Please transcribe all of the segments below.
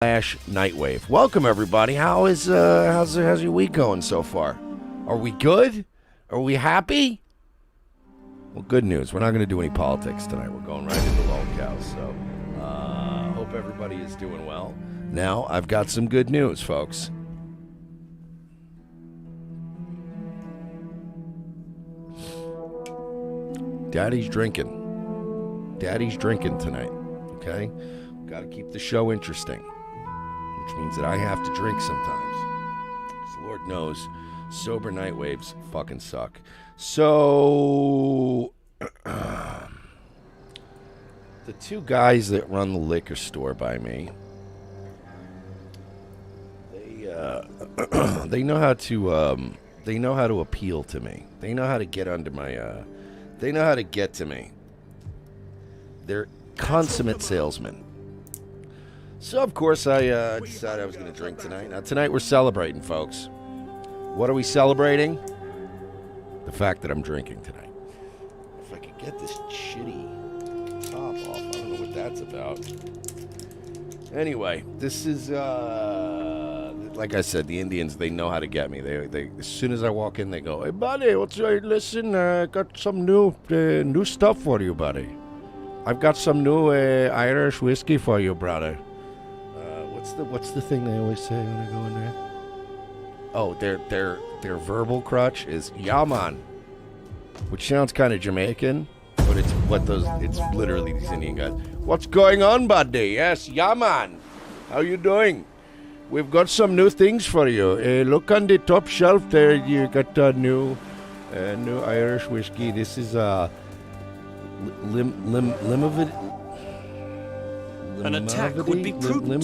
Nightwave. Welcome everybody. How's your week going so far? Are we good? Are we happy? Well, good news. We're not going to do any politics tonight. We're going right into lolcows. So, hope everybody is doing well. Now, I've got some good news, folks. Daddy's drinking. Daddy's drinking tonight. Okay? Got to keep the show interesting. Which means that I have to drink sometimes. Because Lord knows, sober night waves fucking suck. So, the two guys that run the liquor store by me, they know how to appeal to me. They know how to get under my, they know how to get to me. They're consummate salesmen. So, of course, I decided I was going to drink tonight. Now, tonight we're celebrating, folks. What are we celebrating? The fact that I'm drinking tonight. If I could get this shitty top off, I don't know what that's about. Anyway, this is, like I said, the Indians, they know how to get me. They as soon as I walk in, they go, "Hey, buddy, listen, I got some new stuff for you, buddy. I've got some new Irish whiskey for you, brother." What's the thing they always say when I go in there? Oh, their verbal crutch is "Yaman," which sounds kind of Jamaican, but it's literally these Indian guys. "What's going on, buddy?" "Yes, Yaman. How you doing? We've got some new things for you. Look on the top shelf there. You got a new Irish whiskey. This is Limavady. An attack would be prudent.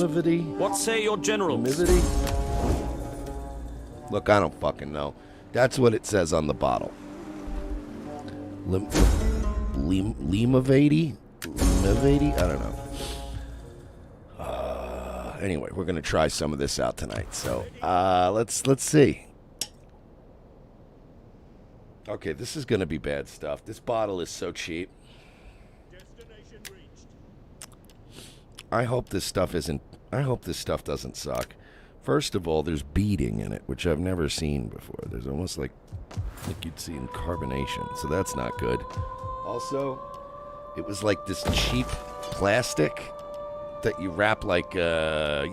What say your generals? Look, I don't fucking know. That's what it says on the bottle. Limavady? Limavady? I don't know. Anyway, we're gonna try some of this out tonight. So, let's see. Okay, this is gonna be bad stuff. This bottle is so cheap. I hope this stuff doesn't suck. First of all, there's beading in it, which I've never seen before. There's almost like you'd see in carbonation, so that's not good. Also, it was like this cheap plastic that you wrap like, they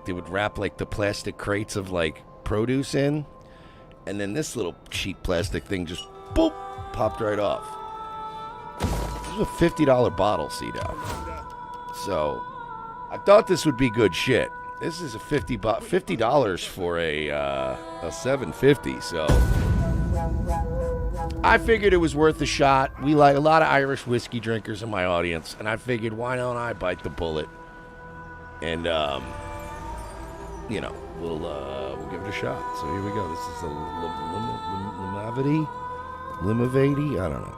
would wrap like the plastic crates of like produce in, and then this little cheap plastic thing just boop popped right off. This was a $50 bottle, C-Dow. So I thought this would be good shit. This is a $50 for a 750. So I figured it was worth a shot. We like a lot of Irish whiskey drinkers in my audience, and I figured why don't I bite the bullet and we'll give it a shot. So here we go. This is a Limavady. I don't know.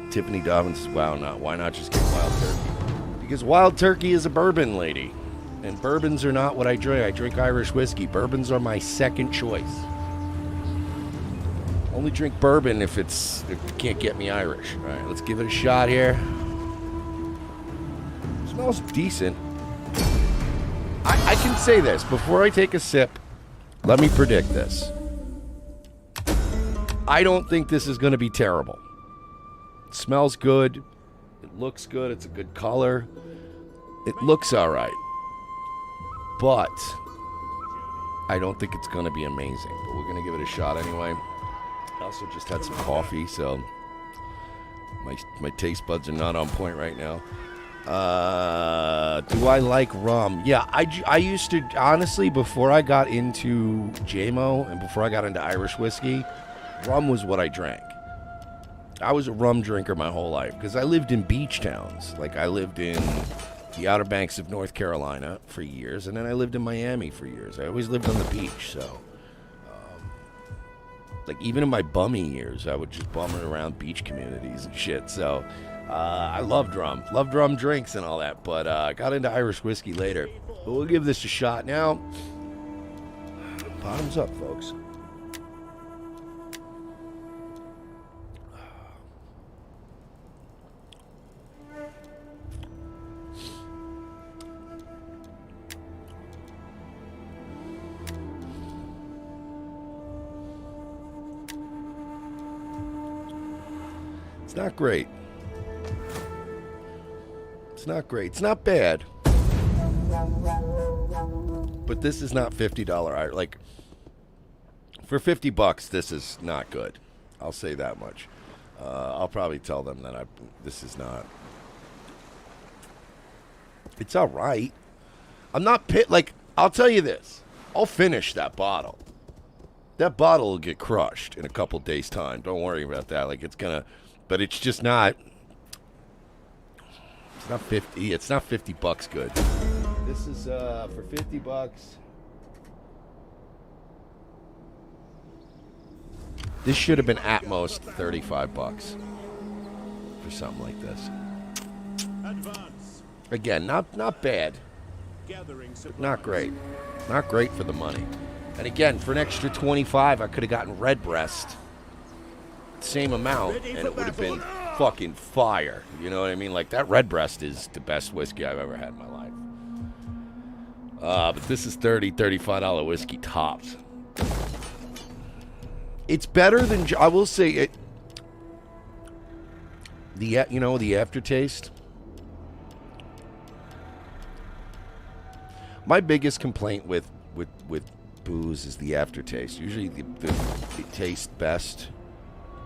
Tiffany Dobbins says, why not just get Wild Turkey? Because Wild Turkey is a bourbon lady. And bourbons are not what I drink. I drink Irish whiskey. Bourbons are my second choice. Only drink bourbon if it can't get me Irish. All right, let's give it a shot here. Smells decent. I can say this. Before I take a sip, let me predict this. I don't think this is going to be terrible. It smells good. It looks good. It's a good color. It looks all right. But I don't think it's going to be amazing. But we're going to give it a shot anyway. I also just had some coffee, so my taste buds are not on point right now. Do I like rum? Yeah, I used to, honestly, before I got into JMO and before I got into Irish whiskey, rum was what I drank. I was a rum drinker my whole life because I lived in beach towns. Like, I lived in the Outer Banks of North Carolina for years, and then I lived in Miami for years. I always lived on the beach, so like, even in my bummy years, I would just bum around beach communities and shit. So I loved rum drinks and all that, but I got into Irish whiskey later. But we'll give this a shot now. Bottoms up, folks. not great. It's not great. It's not bad. But this is not $50. Like, for $50, this is not good. I'll say that much. I'll probably tell them that this is not. It's all right. I'm not like, I'll tell you this. I'll finish that bottle. That bottle will get crushed in a couple days' time. Don't worry about that. Like, it's gonna, but it's just not. It's not 50. It's not $50 good. This is for $50. This should have been at most $35 for something like this. Again, not bad, but not great. Not great for the money. And again, for an extra $25, I could have gotten Redbreast, same amount, and it would have been fucking fire. You know what I mean? Like, that Redbreast is the best whiskey I've ever had in my life. But this is $35 whiskey tops. It's better than, I will say it. The aftertaste. My biggest complaint with booze is the aftertaste. Usually it tastes best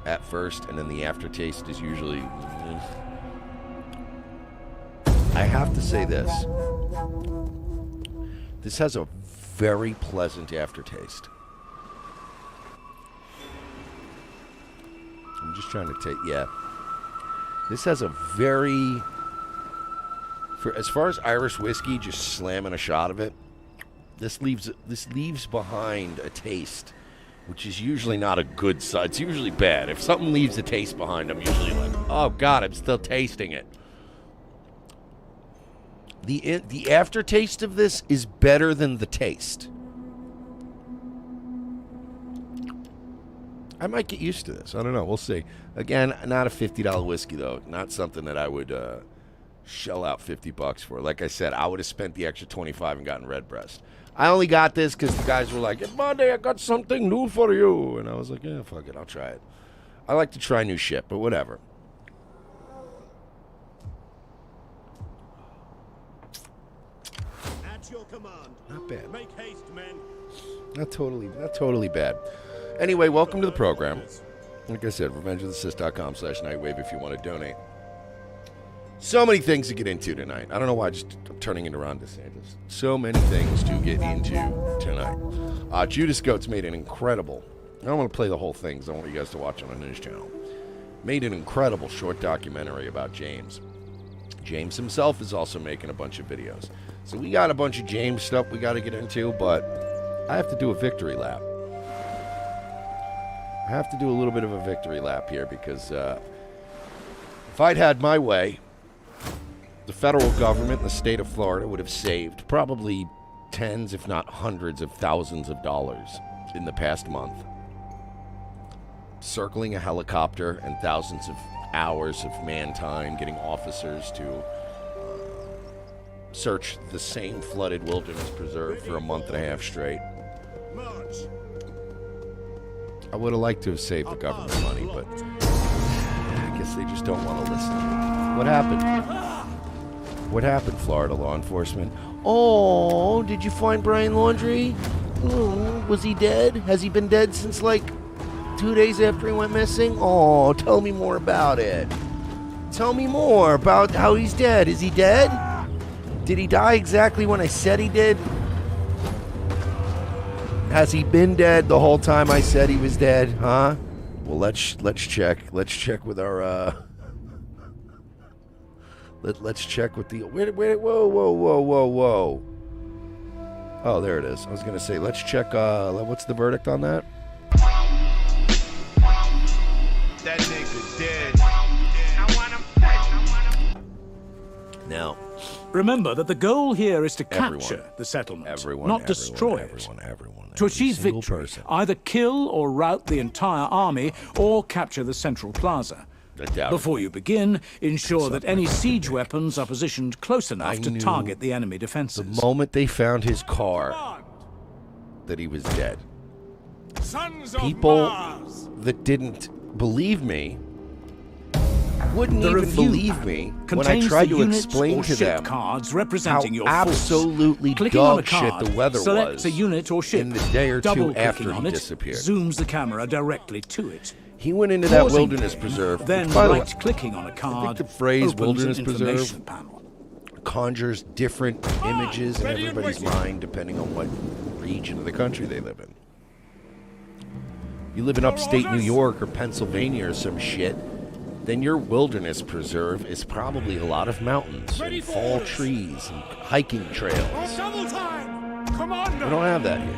at first, and then the aftertaste is usually. I have to say this. This has a very pleasant aftertaste. I'm just trying to take. Yeah. This has a very. As far as Irish whiskey, just slamming a shot of it, this leaves behind a taste, which is usually not a good side. It's usually bad. If something leaves a taste behind, I'm usually like, oh God, I'm still tasting it. The aftertaste of this is better than the taste. I might get used to this. I don't know. We'll see. Again, not a $50 whiskey though. Not something that I would shell out $50 for. Like I said, I would have spent the extra $25 and gotten Redbreast. I only got this because the guys were like, "Hey, Monday, I got something new for you," and I was like, "Yeah, fuck it, I'll try it." I like to try new shit, but whatever. At your command. Not bad. Make haste, men. Not totally bad. Anyway, welcome to the program. Like I said, revengeofthesith.com/nightwave if you want to donate. So many things to get into tonight. I don't know why I'm turning into Ron DeSantis. So many things to get into tonight. Judas Goats made an incredible, I don't want to play the whole thing because I want you guys to watch it on the news channel. Made an incredible short documentary about James. James himself is also making a bunch of videos. So we got a bunch of James stuff we got to get into, but I have to do a victory lap. I have to do a little bit of a victory lap here because if I'd had my way, the federal government in the state of Florida would have saved probably tens, if not hundreds of thousands of dollars in the past month. Circling a helicopter and thousands of hours of man time getting officers to search the same flooded wilderness preserve for a month and a half straight. March. I would have liked to have saved the government money, but I guess they just don't want to listen. What happened? What happened, Florida law enforcement? Oh, did you find Brian Laundrie? Oh, was he dead? Has he been dead since like 2 days after he went missing? Oh, tell me more about it. Tell me more about how he's dead. Is he dead? Did he die exactly when I said he did? Has he been dead the whole time I said he was dead? Huh? Well, let's check. Let's check with our Let's check with the whoa. Oh, there it is. I was gonna say let's check. What's the verdict on that? That nigga dead. Now, remember that the goal here is to capture the settlement, not destroy it. To achieve victory, either kill or rout the entire army or capture the central plaza. Before you begin, ensure that any siege weapons are positioned close enough to target the enemy defenses. The moment they found his car, that he was dead. People that didn't believe me wouldn't even believe me when I tried to explain to them cards representing your absolutely dog shit the weather was a unit or ship. in the day or two after he disappeared. Zooms the camera directly to it. He went into that wilderness preserve. Then which, by the way, right-clicking on a card. I think the phrase wilderness preserve panel. conjures different images in everybody's mind depending on what region of the country they live in. You live in upstate New York or Pennsylvania or some shit, then your wilderness preserve is probably a lot of mountains and fall trees and hiking trails. We don't have that here.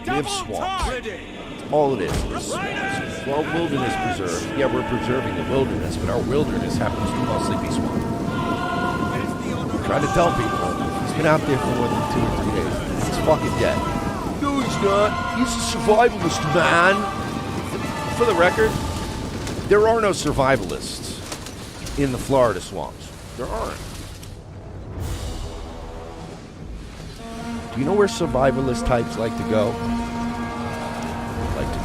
We have swamps. That's all it is swamps. Well, wilderness preserve, yeah, we're preserving the wilderness, but our wilderness happens to mostly be swamp. Try to tell people, he's been out there for more than 2 or 3 days. He's fucking dead. No, he's not. He's a survivalist, man. For the record, there are no survivalists in the Florida swamps. There aren't. Do you know where survivalist types like to go?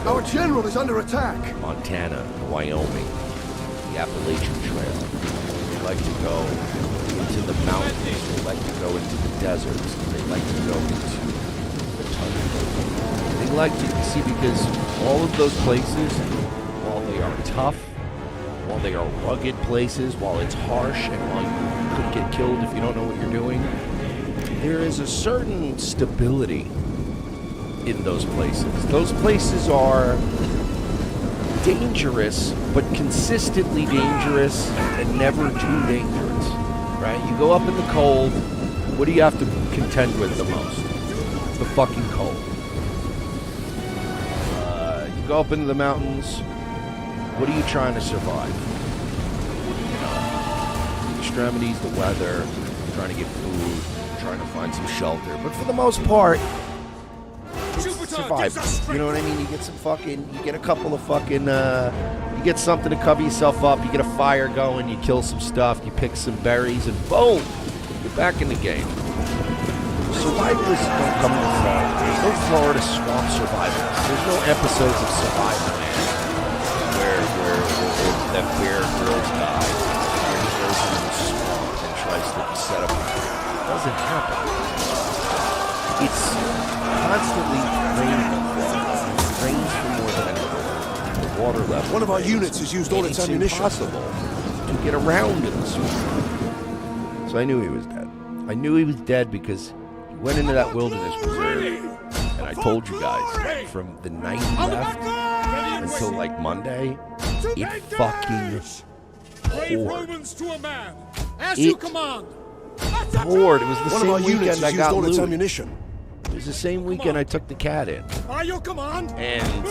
Our general is under attack. Montana, Wyoming, the Appalachian Trail. They like to go into the mountains. They like to go into the deserts. They like to go into the tundra. They like to see, because all of those places, while they are tough, while they are rugged places, while it's harsh, and while you could get killed if you don't know what you're doing, there is a certain stability in those places. Those places are dangerous, but consistently dangerous and never too dangerous, right? You go up in the cold, what do you have to contend with the most? The fucking cold. You go up into the mountains, what are you trying to survive? The extremities, the weather, trying to get food, trying to find some shelter, but for the most part, survive. You know what I mean? You get some fucking, you get a couple of fucking, you get something to cover yourself up, you get a fire going, you kill some stuff, you pick some berries, and boom, you're back in the game. Survivalists don't come in the Florida. There's no Florida swamp survivalists. There's no episodes of Survivor Man where that bear girls die, and he goes into the swamp and tries to set up. It doesn't happen. It's constantly raining in Florida. It rains for more than another. The water level. One of our units has used all its ammunition. It's impossible to get around in the swamp. So I knew he was dead. I knew he was dead because he went into that wilderness preserve, and I told you guys, from the night he left until like Monday, it fucking poured. It poured. It was the same weekend I got Louis. It was the same weekend I took the cat in. And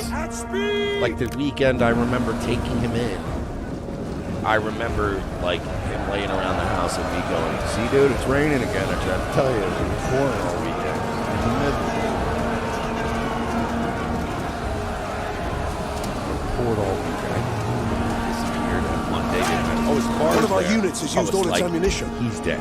like the weekend I remember taking him in, I remember like him laying around the house and me going, "See, dude, it's raining again. I tried to tell you, it was pouring all weekend." It poured all weekend. Disappeared on Monday. Oh, his car. One of our units has used all its ammunition. He's dead.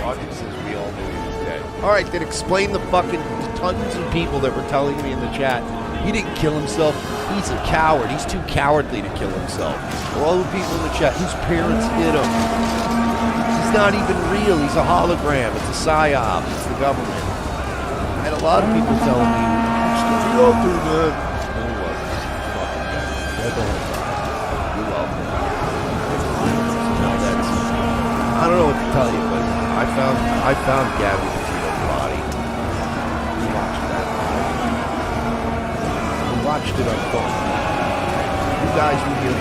Logic says we all knew he was dead. All right, then explain the fucking tons of people that were telling me in the chat he didn't kill himself. He's a coward. He's too cowardly to kill himself. For all the people in the chat whose parents hit him. He's not even real. He's a hologram. It's a psyop. It's the government. I had a lot of people telling me, "He's still be out there, man." No, he wasn't. He's fucking dead. Dead the whole time. You're welcome. I don't know what to tell you, but I found Gabby Petito's body. We watched that. We watched it unfold. You guys were here.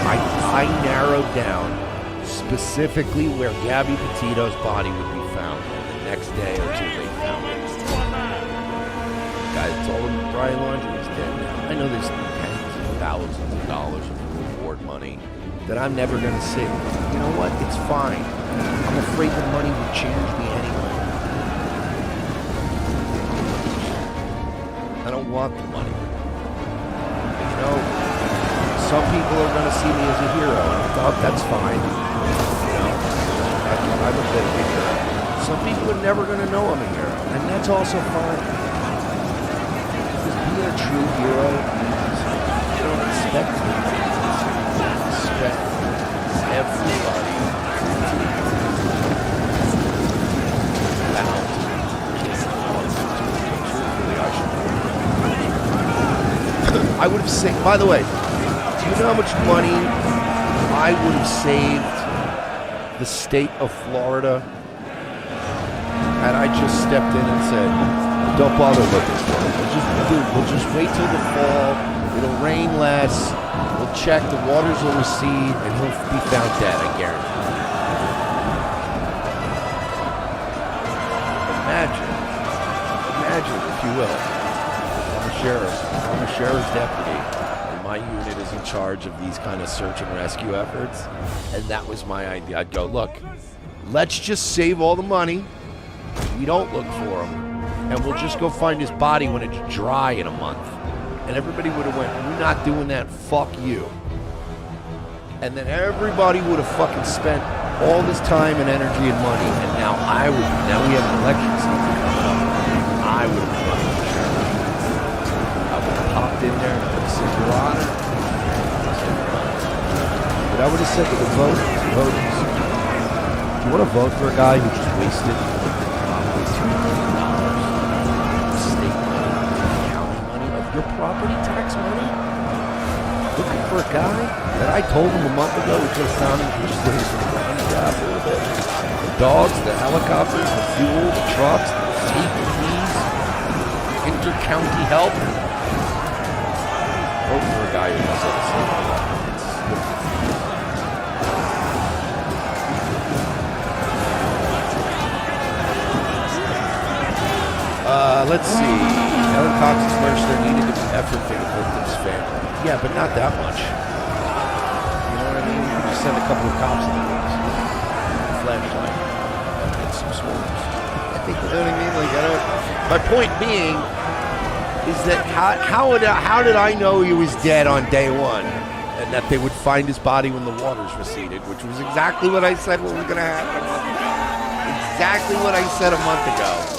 I narrowed down specifically where Gabby Petito's body would be found the next day or two they found it. Guys told him Brian Laundrie is dead now. I know there's tens of thousands of dollars of reward money that I'm never going to see. You know what? It's fine. I'm afraid the money would change me anyway. I don't want the money. You know, some people are going to see me as a hero, and that's fine. You know, I'm a bit of a hero. Some people are never going to know I'm a hero, and that's also fine. Because being a true hero means you don't expect me. Expect everybody out. I would have saved, by the way, do you know how much money I would have saved the state of Florida had I just stepped in and said, don't bother looking for it. We'll just wait till the fall. It'll rain less. We'll check. The waters will recede, and he'll be found dead. I guarantee. Imagine, if you will, I'm a sheriff's deputy, and my unit is in charge of these kind of search and rescue efforts, and that was my idea. I'd go, look, let's just save all the money. We don't look for him, and we'll just go find his body when it's dry in a month. And everybody would have went, we're not doing that, fuck you. And then everybody would have fucking spent all this time and energy and money, and now we have an election season coming up. I would have running the sheriff. I would have popped in there and said, Your Honor. But I would have said to the voters, do you want to vote for a guy who just wasted probably $2 million state money, county money, of your property tax money? Looking for a guy that I told him a month ago we just found him just so he was going to grab a little bit. The dogs, the helicopters, the fuel, the trucks, the APTs, inter-county help. Vote for a guy who knows how to save a lot. Let's see. Helen Cox's merch, there needed to be effort for the victim's family. Yeah, but not that much. You know what I mean? You just send a couple of cops in the woods. Flashlight. And some s'mores. You know what I mean? Like, my point being is that how did I know he was dead on day one? And that they would find his body when the waters receded, which was exactly what I said was going to happen a month ago. Exactly what I said a month ago.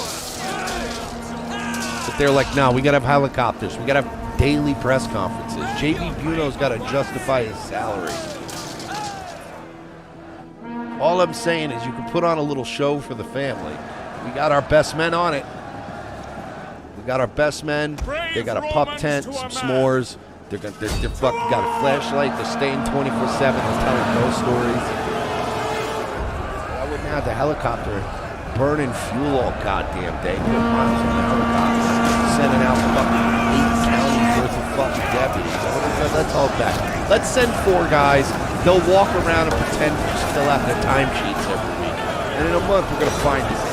But they're like, no, we got to have helicopters. We got to have daily press conferences. J.B. Buno's got to justify his salary. All I'm saying is you can put on a little show for the family. We got our best men on it. We got our best men. They got a pup tent, some s'mores. They're fucking got a flashlight. They're staying 24/7. They're telling ghost stories. I wouldn't have the helicopter burning fuel all goddamn day. Sending out fucking 8 counties worth of fucking deputies. Let's all back. Let's send 4 guys. They'll walk around and pretend to fill out their timesheets every week. And in a month, we're going to find his ass.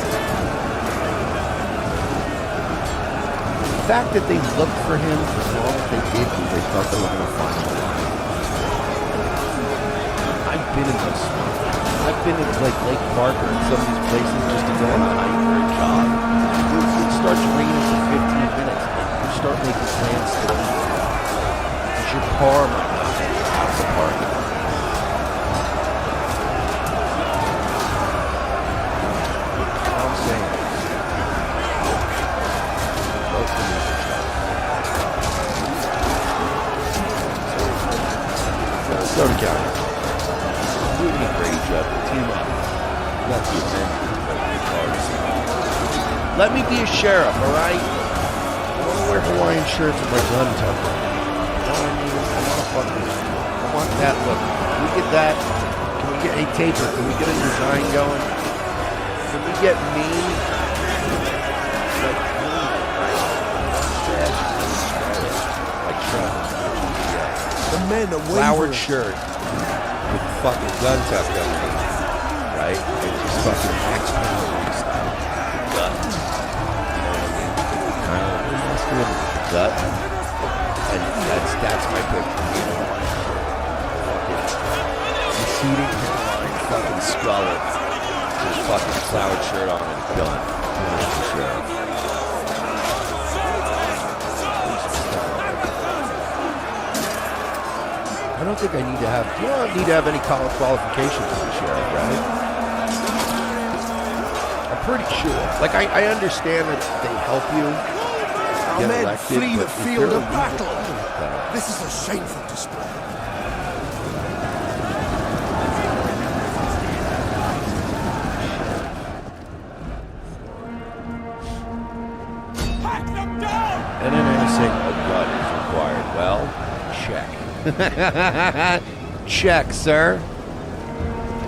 The fact that they looked for him as long as they did because they thought they were going to find him. I've been in this. I've been in like Lake Parker and some of these places just to go on a hike or a jog. It starts raining for 15 minutes and you start making plans to leave. Because your car might not get out of the parking lot. I'm saying both of these are Sarasota County. You're doing a great job. Team up. Not the Avengers, but the cars. Let me be a sheriff, all right? I want to wear Hawaiian shirts with my gun tucked in. You know what I mean? I want to fucking. I want that look. Can we get that? Can we get a taper? Can we get a design going? Can we get me? Like me, right? Like Travis. The men are flowered shirt with fucking gun tucked underneath, right? And just fucking Max Payne style. Gut. You know what I mean? Kind of masculine gut. And that's my picture. You know what? Fucking receding hairline, fucking skullet. Just fucking flowered shirt on and a gun. Finish the show. I don't think I need to have, you don't need to have any college qualifications as a sheriff, right? I'm pretty sure. Like, I understand that they help you get men elected, flee the but field of battle. This is a shameful display. missing, a gun is required. Well, check. Check, sir.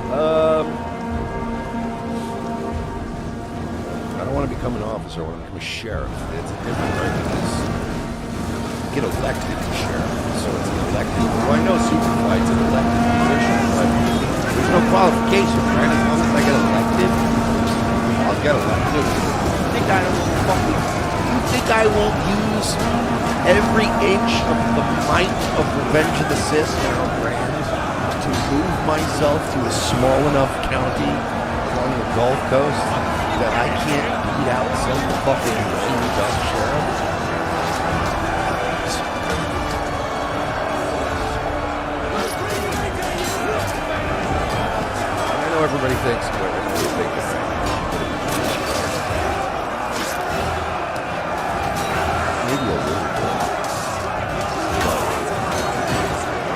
I don't want to become an officer. I want to become a sheriff. It's a different ranking. Get elected to sheriff. So it's an elected. Well, I know superflight's an elected position, but there's no qualification, right? As long as I get elected, I'll get elected. You think I won't use every inch of the might of Revenge of the Sith brand to move myself to a small enough county along the Gulf Coast that I can't beat out some fucking machine-gun sheriff? I know everybody thinks maybe a little bit.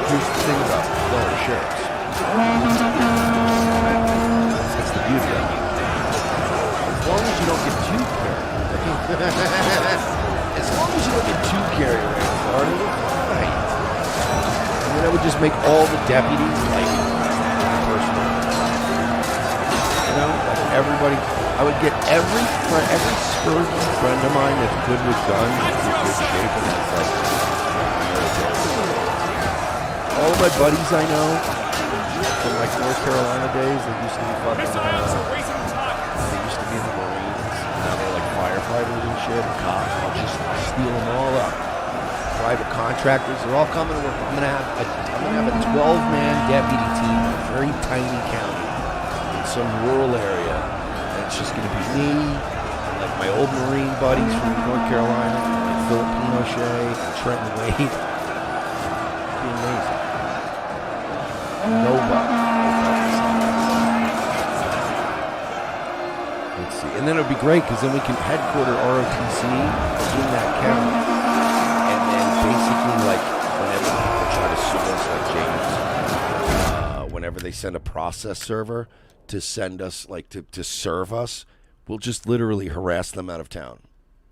Here's the thing about fellow sheriffs. That's the beauty of it. As long as you don't get too carried. As long as you don't get too carried around, Florida, right? And then I would just make all the deputies like personal. You know, like everybody. I would get every suburban friend of mine that's good with guns, in good shape, and that's like all of my buddies I know from like North Carolina days. They used to be fucking. They used to be in the Marines. Now they're like firefighters and shit. And cops. I'll just steal them all up. Private contractors. They're all coming to work. I'm gonna have a 12-man deputy team in a very tiny county in some rural area. It's just going to be me, like my old Marine buddies from North Carolina, like Philip Pinochet, and Trenton Wade. It'd be amazing. Nobody. Let's see. And then it would be great because then we can headquarter ROTC in that county. And then basically, like, whenever people try to sue us, like James, whenever they send a process server to send us, like, to serve us, we'll just literally harass them out of town.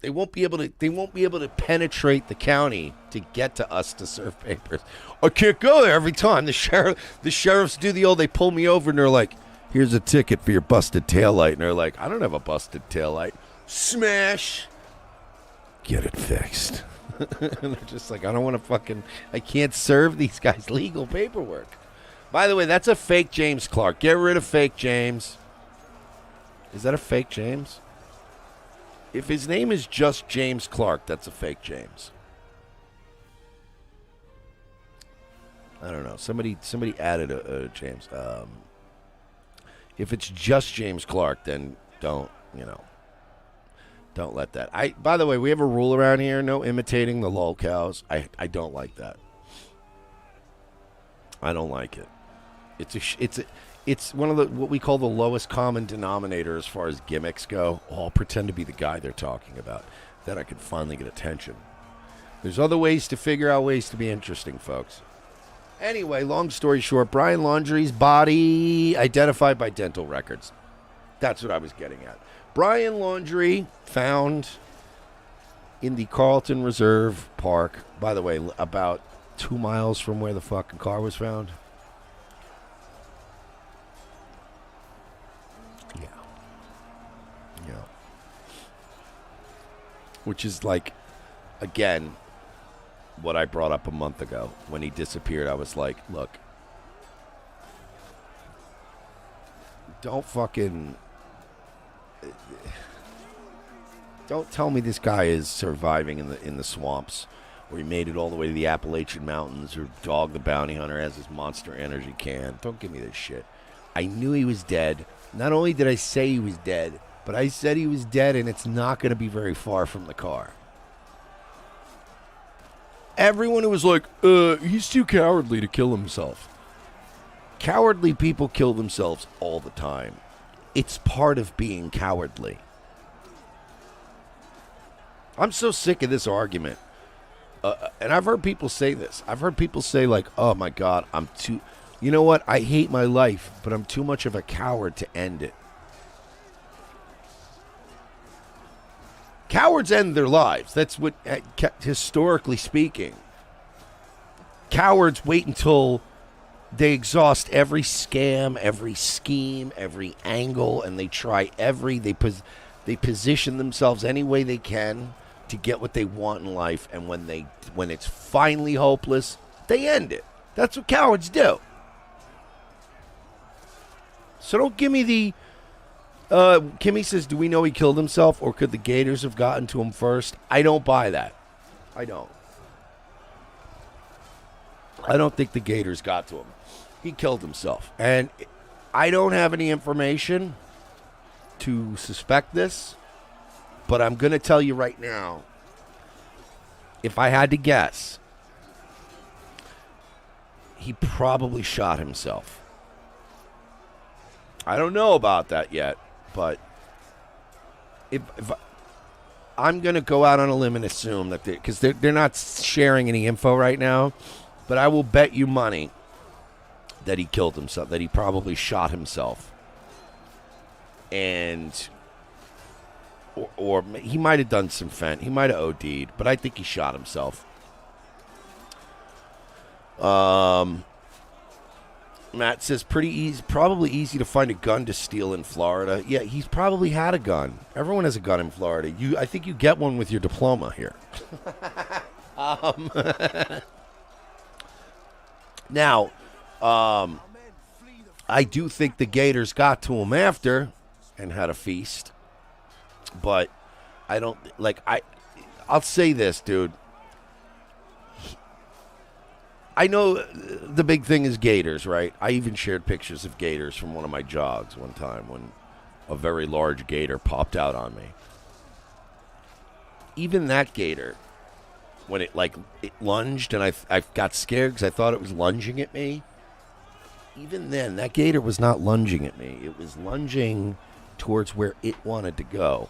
They won't be able to penetrate the county to get to us to serve papers. I can't go there every time. The sheriffs do the old, they pull me over and they're like, here's a ticket for your busted taillight. And they're like, I don't have a busted taillight. Smash. Get it fixed. And they're just like, I can't serve these guys legal paperwork. By the way, that's a fake James Clark. Get rid of fake James. Is that a fake James? If his name is just James Clark, that's a fake James. I don't know. Somebody added a James. If it's just James Clark, then don't let that. By the way, we have a rule around here: no imitating the lolcows. I don't like that. I don't like it. It's one of what we call the lowest common denominator as far as gimmicks go. Oh, I'll pretend to be the guy they're talking about. Then I can finally get attention. There's other ways to figure out ways to be interesting, folks. Anyway, long story short, Brian Laundrie's body identified by dental records. That's what I was getting at. Brian Laundrie found in the Carlton Reserve Park, by the way, about 2 miles from where the fucking car was found. Yeah. Which is like, again, what I brought up a month ago. When he disappeared, I was like, look, don't tell me this guy is surviving in the swamps, or he made it all the way to the Appalachian Mountains, or Dog the Bounty Hunter has his Monster Energy can. Don't give me this shit. I knew he was dead. Not only did I say he was dead, but I said he was dead, and it's not going to be very far from the car. Everyone who was like, he's too cowardly to kill himself. Cowardly people kill themselves all the time. It's part of being cowardly. I'm so sick of this argument. And I've heard people say this. I've heard people say, like, oh, my God, you know what? I hate my life, but I'm too much of a coward to end it. Cowards end their lives. That's what, historically speaking. Cowards wait until they exhaust every scam, every scheme, every angle, and they try they position themselves any way they can to get what they want in life. And when it's finally hopeless, they end it. That's what cowards do. So don't give me the... Kimmy says, do we know he killed himself, or could the Gators have gotten to him first? I don't buy that. I don't think the Gators got to him. He killed himself. And I don't have any information to suspect this, but I'm going to tell you right now, if I had to guess, he probably shot himself. I don't know about that yet, but if I'm going to go out on a limb and assume that because they're not sharing any info right now, but I will bet you money that he killed himself, that he probably shot himself. And or he might have done some fent. He might have OD'd, but I think he shot himself. Matt says probably easy to find a gun to steal in Florida. Yeah, he's probably had a gun. Everyone has a gun in Florida. I think you get one with your diploma here. Now, I do think the Gators got to him after and had a feast. But I don't I'll say this, dude. I know the big thing is gators, right? I even shared pictures of gators from one of my jogs one time when a very large gator popped out on me. Even that gator, when it lunged and I got scared because I thought it was lunging at me. Even then, that gator was not lunging at me. It was lunging towards where it wanted to go.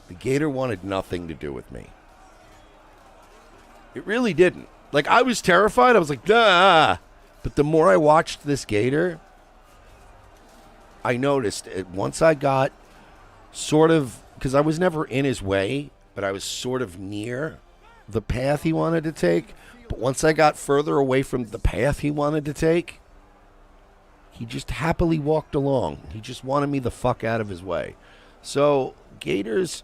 The gator wanted nothing to do with me. It really didn't. I was terrified. I was like, ah. But the more I watched this gator, I noticed it. Once I got sort of, because I was never in his way, but I was sort of near the path he wanted to take. But once I got further away from the path he wanted to take, he just happily walked along. He just wanted me the fuck out of his way. So, gators,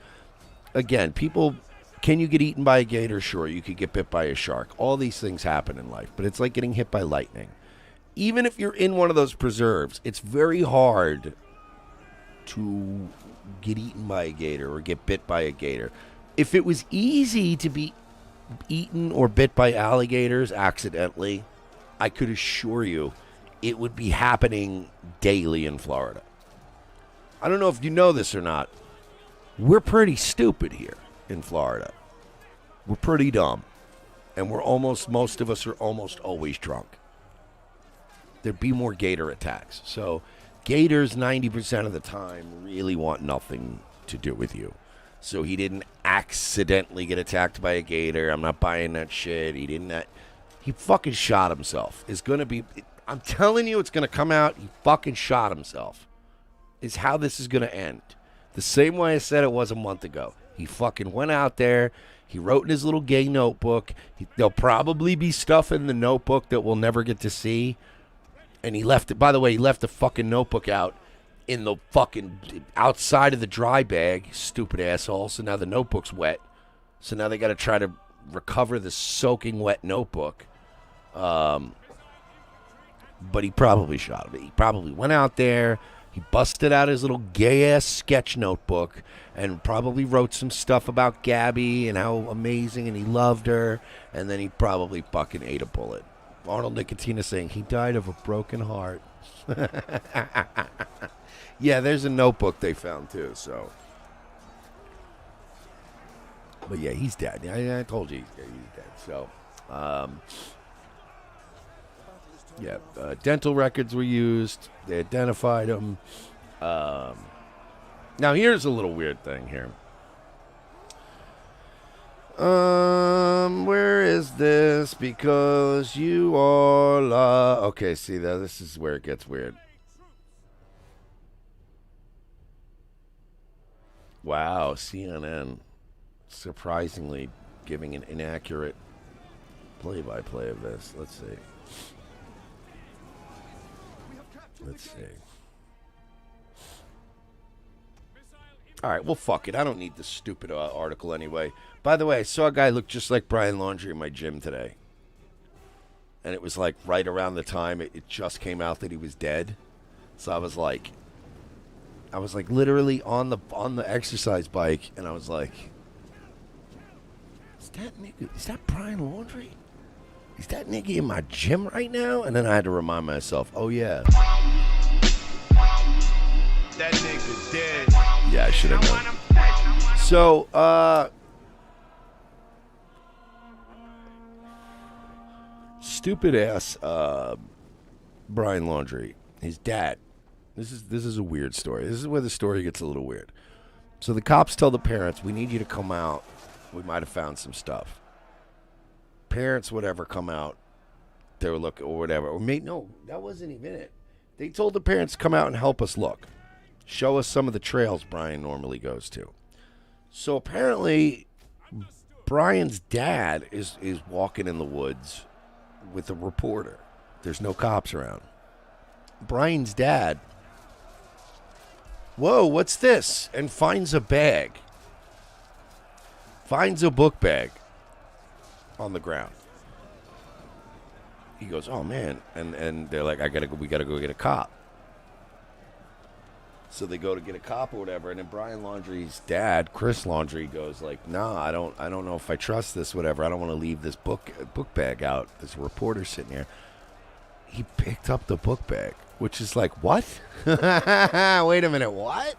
again, people... Can you get eaten by a gator? Sure, you could get bit by a shark. All these things happen in life, but it's like getting hit by lightning. Even if you're in one of those preserves, it's very hard to get eaten by a gator or get bit by a gator. If it was easy to be eaten or bit by alligators accidentally, I could assure you it would be happening daily in Florida. I don't know if you know this or not. We're pretty stupid here. In Florida, we're pretty dumb, and most of us are almost always drunk. There'd be more gator attacks. So gators 90% of the time really want nothing to do with you. So he didn't accidentally get attacked by a gator. I'm not buying that shit. He fucking shot himself. I'm telling you, it's gonna come out. He fucking shot himself. Is how this is gonna end. The same way I said it was a month ago. He fucking went out there. He wrote in his little gay notebook. There'll probably be stuff in the notebook that we'll never get to see. And he left it. By the way, he left the fucking notebook out in the fucking outside of the dry bag. Stupid asshole. So now the notebook's wet. So now they got to try to recover the soaking wet notebook. But he probably shot him. He probably went out there. He busted out his little gay-ass sketch notebook and probably wrote some stuff about Gabby and how amazing and he loved her, and then he probably fucking ate a bullet. Arnold Nicotina saying he died of a broken heart. Yeah, there's a notebook they found too, so. But yeah, he's dead. I told you he's dead, so. Yeah, dental records were used. They identified him. Now, here's a little weird thing here. Where is this? Because you are... okay, see, this is where it gets weird. Wow, CNN. surprisingly giving an inaccurate play-by-play of this. Let's see. Let's see. All right, well, fuck it. I don't need this stupid article anyway. By the way, I saw a guy look just like Brian Laundrie in my gym today. And it was like right around the time it just came out that he was dead. So I was like literally on the exercise bike, and I was like, is that Brian Laundrie? Is that nigga in my gym right now? And then I had to remind myself, oh yeah. That nigga dead. Yeah, I should have known. So, stupid ass Brian Laundrie, his dad. This is a weird story. This is where the story gets a little weird. So the cops tell the parents, we need you to come out. We might have found some stuff. Parents, whatever, come out. They were looking, or whatever. Or no, that wasn't even it. They told the parents, come out and help us look. Show us some of the trails Brian normally goes to. So apparently, Brian's dad is walking in the woods with a reporter. There's no cops around. Brian's dad, whoa, what's this? And finds a bag. Finds a book bag on the ground. He goes, oh man, and they're like, we gotta go get a cop. So they go to get a cop or whatever, and then Brian Laundrie's dad, Chris Laundrie, goes like, nah, I don't know if I trust this, whatever. I don't want to leave this book bag out. There's a reporter sitting here. He picked up the book bag, which is like, what? Wait a minute, what?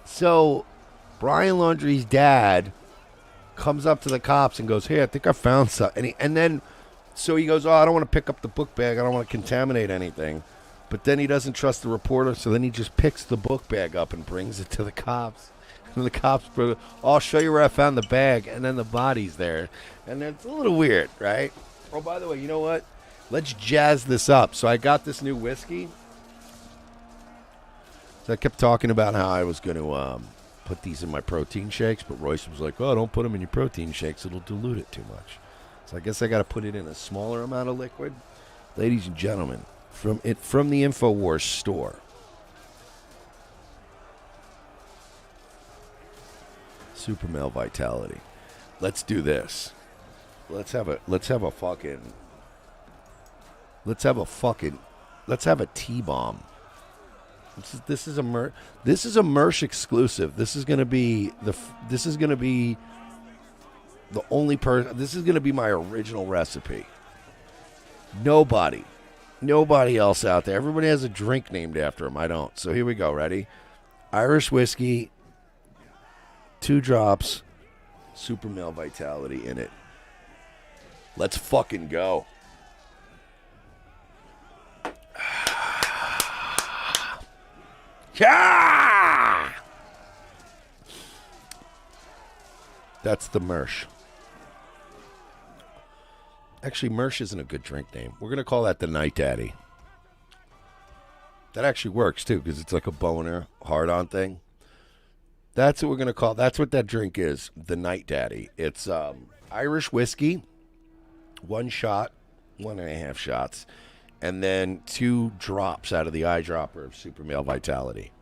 So Brian Laundrie's dad comes up to the cops and goes, hey, I think I found something. And then he goes, oh, I don't want to pick up the book bag. I don't want to contaminate anything. But then he doesn't trust the reporter, so then he just picks the book bag up and brings it to the cops. And the cops go, I'll show you where I found the bag, and then the body's there. And it's a little weird, right? Oh, by the way, you know what? Let's jazz this up. So I got this new whiskey. So I kept talking about how I was going to put these in my protein shakes, but Royce was like, oh, don't put them in your protein shakes. It'll dilute it too much. So I guess I got to put it in a smaller amount of liquid. Ladies and gentlemen, from the InfoWars store. Super Male Vitality. Let's do this. Let's have a T-bomb. This is a Mersh exclusive. This is gonna be the only person. This is gonna be my original recipe. Nobody else out there. Everybody has a drink named after him. I don't. So here we go. Ready? Irish whiskey, 2 drops, Super Male Vitality in it. Let's fucking go. Yeah! That's the Mersh. Actually, Mersh isn't a good drink name. We're going to call that the Night Daddy. That actually works, too, because it's like a boner, hard-on thing. That's what we're going to call. That's what that drink is, the Night Daddy. It's Irish whiskey, 1 shot, 1.5 shots, and then 2 drops out of the eyedropper of Super Male Vitality.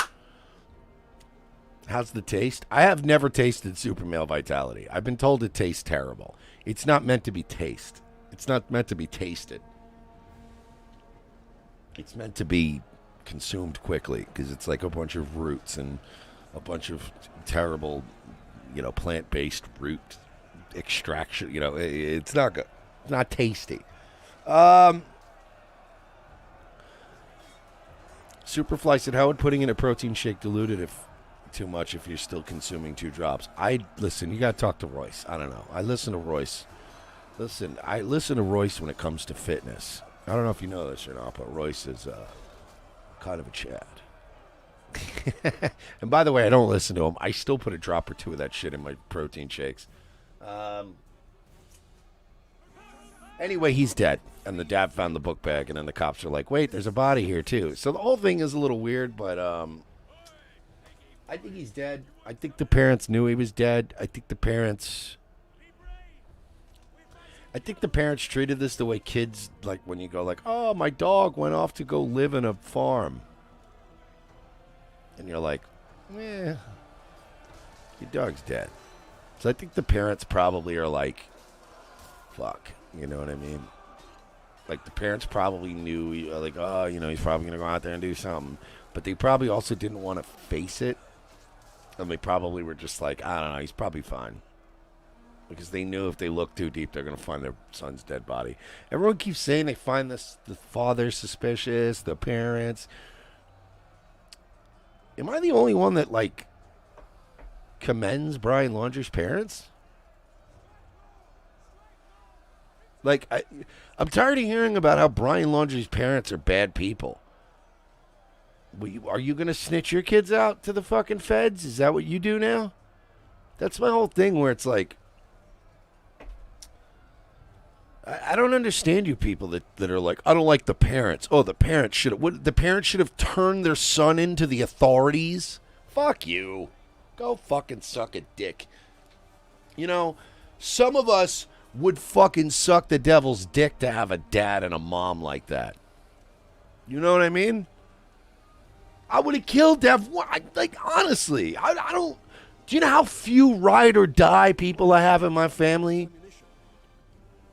How's the taste? I have never tasted Super Male Vitality. I've been told it tastes terrible. It's not meant to be taste. It's not meant to be tasted. It's meant to be consumed quickly because it's like a bunch of roots and a bunch of terrible, plant-based root extraction. It's not good. It's not tasty. Superfly said, how would putting in a protein shake dilute it too much if you're still consuming 2 drops? Listen, you got to talk to Royce. I don't know. I listen to Royce. I listen to Royce when it comes to fitness. I don't know if you know this or not, but Royce is kind of a Chad. And by the way, I don't listen to him. I still put a drop or 2 of that shit in my protein shakes. Anyway, he's dead. And the dad found the book bag, and then the cops are like, wait, there's a body here, too. So the whole thing is a little weird, but I think he's dead. I think the parents knew he was dead. I think the parents treated this the way kids, like when you go like, oh, my dog went off to go live in a farm. And you're like, your dog's dead. So I think the parents probably are like, fuck, you know what I mean? Like the parents probably knew, like, oh, he's probably going to go out there and do something. But they probably also didn't want to face it. And they probably were just like, I don't know, he's probably fine. Because they knew if they look too deep, they're going to find their son's dead body. Everyone keeps saying they find the father suspicious, the parents. Am I the only one that, like, commends Brian Laundrie's parents? Like, I'm tired of hearing about how Brian Laundrie's parents are bad people. Are you going to snitch your kids out to the fucking feds? Is that what you do now? That's my whole thing where it's like, I don't understand you people that are like, I don't like the parents. Oh, the parents should have turned their son into the authorities? Fuck you. Go fucking suck a dick. Some of us would fucking suck the devil's dick to have a dad and a mom like that. You know what I mean? I would have killed Dev. Like, honestly, I don't. Do you know how few ride or die people I have in my family?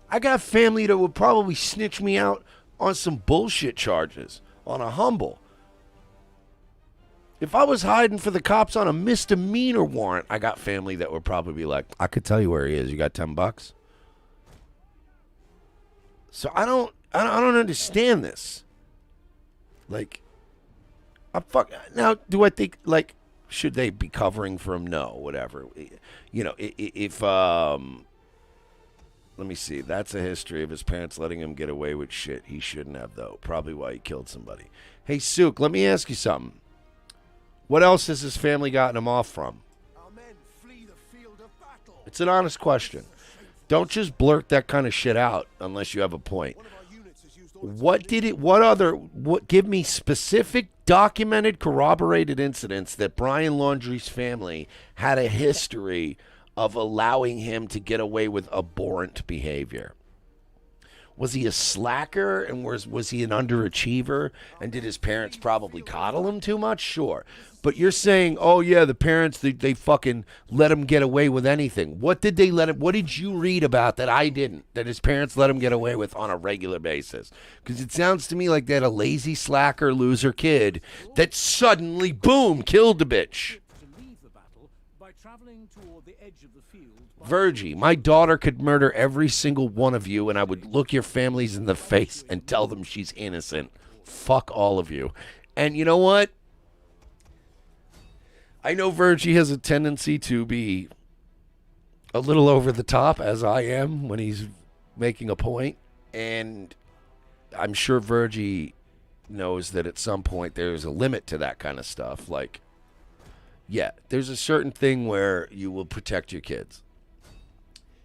I got family that would probably snitch me out on some bullshit charges, on a humble. If I was hiding for the cops on a misdemeanor warrant, I got family that would probably be like, I could tell you where he is. You got $10? So I don't understand this. Like, now, do I think, like, should they be covering for him? No, whatever. If let me see. That's a history of his parents letting him get away with shit he shouldn't have, though. Probably why he killed somebody. Hey, Sook, let me ask you something. What else has his family gotten him off from? It's an honest question. Don't just blurt that kind of shit out unless you have a point. Give me specific documented, corroborated incidents that Brian Laundrie's family had a history of allowing him to get away with abhorrent behavior. Was he a slacker, and was he an underachiever, and did his parents probably coddle him too much? Sure. But you're saying, oh yeah, the parents, they fucking let him get away with anything. What did you read about that I didn't, that his parents let him get away with on a regular basis? Because it sounds to me like they had a lazy, slacker, loser kid that suddenly, boom, killed the bitch. Virgie, my daughter could murder every single one of you, and I would look your families in the face and tell them she's innocent. Fuck all of you. And you know what? I know Virgie has a tendency to be a little over the top, as I am, when he's making a point. And I'm sure Virgie knows that at some point there's a limit to that kind of stuff. Like, yeah, there's a certain thing where you will protect your kids.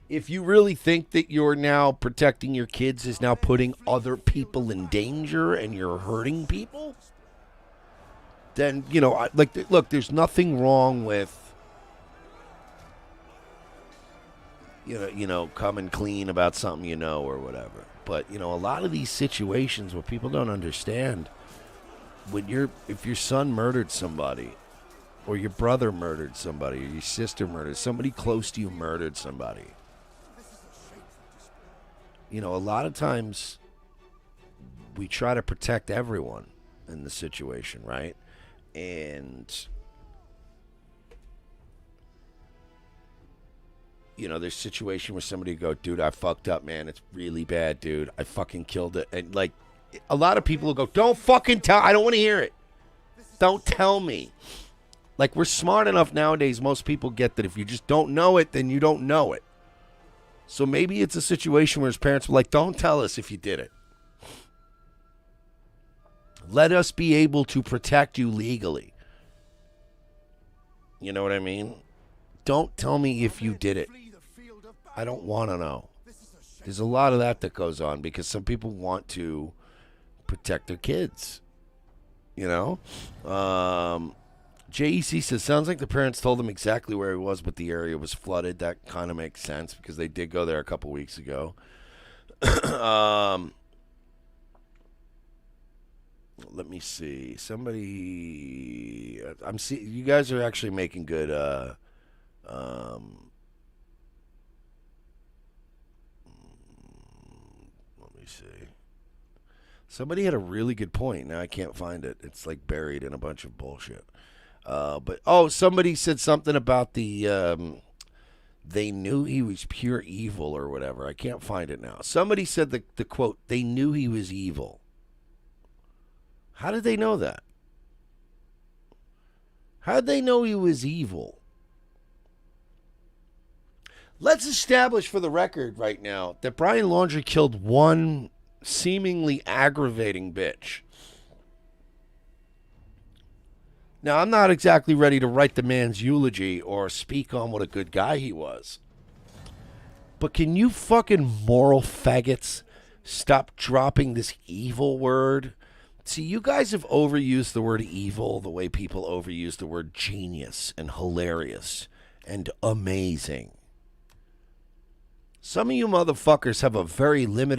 If you really think that you're now protecting your kids is now putting other people in danger and you're hurting people, then, look, there's nothing wrong with, coming clean about something or whatever. But, a lot of these situations where people don't understand, if your son murdered somebody, or your brother murdered somebody, or your sister murdered somebody close to you murdered somebody, a lot of times we try to protect everyone in the situation, right? And, there's a situation where somebody go, dude, I fucked up, man. It's really bad, dude. I fucking killed it. And, like, a lot of people will go, don't fucking tell. I don't want to hear it. Don't tell me. Like, we're smart enough nowadays. Most people get that if you just don't know it, then you don't know it. So maybe it's a situation where his parents were like, don't tell us if you did it. Let us be able to protect you legally. You know what I mean? Don't tell me if you did it. I don't want to know. There's a lot of that goes on because some people want to protect their kids. JEC says, sounds like the parents told him exactly where he was, but the area was flooded. That kind of makes sense because they did go there a couple weeks ago. Let me see. Somebody, you guys are actually making good. Let me see. Somebody had a really good point. Now I can't find it. It's like buried in a bunch of bullshit. Somebody said something about the. They knew he was pure evil or whatever. I can't find it now. Somebody said the quote. They knew he was evil. How did they know that? How did they know he was evil? Let's establish for the record right now that Brian Laundrie killed one seemingly aggravating bitch. Now, I'm not exactly ready to write the man's eulogy or speak on what a good guy he was. But can you fucking moral faggots stop dropping this evil word? See, you guys have overused the word evil the way people overuse the word genius and hilarious and amazing. Some of you motherfuckers have a very limited